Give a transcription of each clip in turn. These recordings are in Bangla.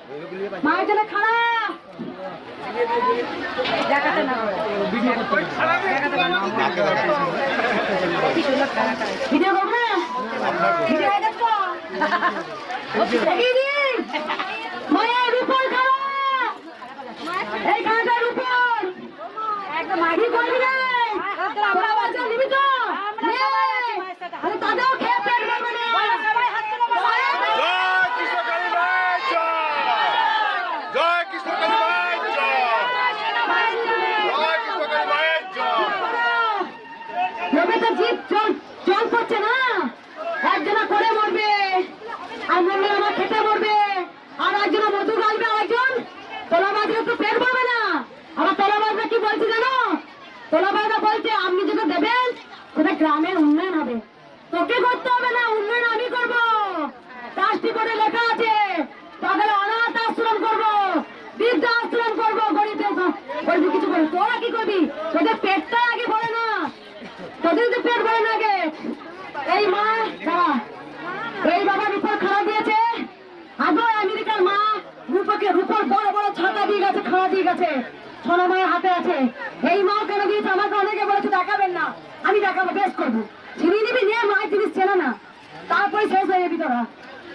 মায়ের জন্য খারাপ ভিডিও করবো না ভিডিও দেখো মায়ের উপর খারাপ এই খানাটার উপর একদম মাটি করবি না তোরা বাচ্চা নিবি তো তাদেরও খেয়ে পেট ভরবে না জল পড়ছে না একজনা করে মরবে আর মরলে আমার খেতে মরবে আর একজনা মধু গালবে আরেকজন তোলাবাজরা তো পেট ভরবে না আমার তোলাবাজরা কি বলছে জানো তোলাবাজরা বলছে আপনি যেটা দেবেন সেটা গ্রামের উন্নয়ন হবে তোকে করতে হবে না উন্নয়ন আমি করবো ট্রাস্টি বোর্ডে লেখা আছে তাদের অনাথ আশ্রম করবো বৃদ্ধা আশ্রম করবো গরিবদের কিছু করবো তোরা কি করবি তোদের পেটটা আগে ভরে না তোদের তো পেট ভরে না আগে এই মা এই বাবার উপর খাওয়া দিয়েছে আগে আমেরিকার মা রূপকে রূপর বড় বড় ছাতা দিয়ে গেছে খাওয়া দিয়ে গেছে সোনা মায়ের হাতে আছে এই মা কেন দিয়েছে আমাকে অনেকে বলেছে দেখাবেন না আমি দেখাবো বেশ করবো ছিনিয়ে নিবি নিয়ে মায়ের জিনিস চেনা না তারপরে শেষ হয়ে যাবি তোরা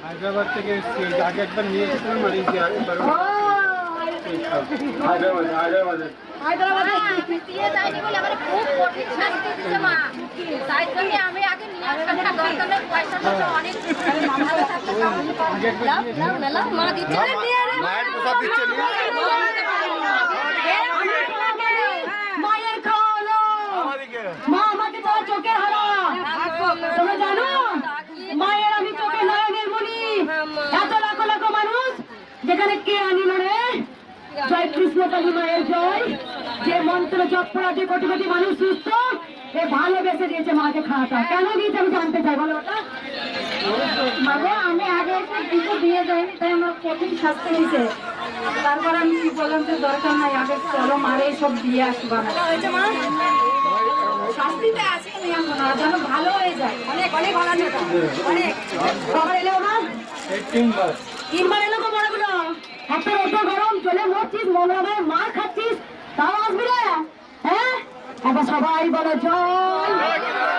হায়দ্রাবাদ থেকে আগে একবার নিয়ে এসেছিলাম মালয়েশিয়া হায়দ্রাবাদে দিয়ে যায়নি বলে আমার খুব কঠিন শাস্তি দিচ্ছে মা তাই জন্য আমি আগে নিয়ে আসলাম না দরকার পয়সা পয়সা অনেক মা দিচ্ছে মায়ের প্রসাদ দিচ্ছে মায়ের খাওয়ালো মা আমাকে তোমার চোখের হারা তোমরা জানো মায়ের আমি চোখে নয়নের মনি এত লাখ লাখ মানুষ যেখানে কে আনিল রে জয় কৃষ্ণ কালী মায়ের জয় যে মন্ত্র জপ করা যে কোটি কোটি মানুষ সুস্থ এ ভালোবেসে দিয়েছে মাকে খাওয়াটা কেন দিয়েছে আমি জানতে চাই বলো ওটা বাবা আমি আগে কিছু দিয়ে যাইনি তাই আমার কঠিন শাস্তি দিয়েছে তারপর আমি বললাম যে দরকার নাই আগে চলো মারে সব দিয়ে আসবা শাস্তিতে আছে এখন যেন ভালো হয়ে যায় অনেক অনেক ভালো অনেক খবর এলো না তিনবার এলো গো বড়গুলো এত রোদ গরম চলে মরছিস মঙ্গলামায় মার খাচ্ছিস তাও আসবি রে হ্যাঁ এবার সবাই বলো জয়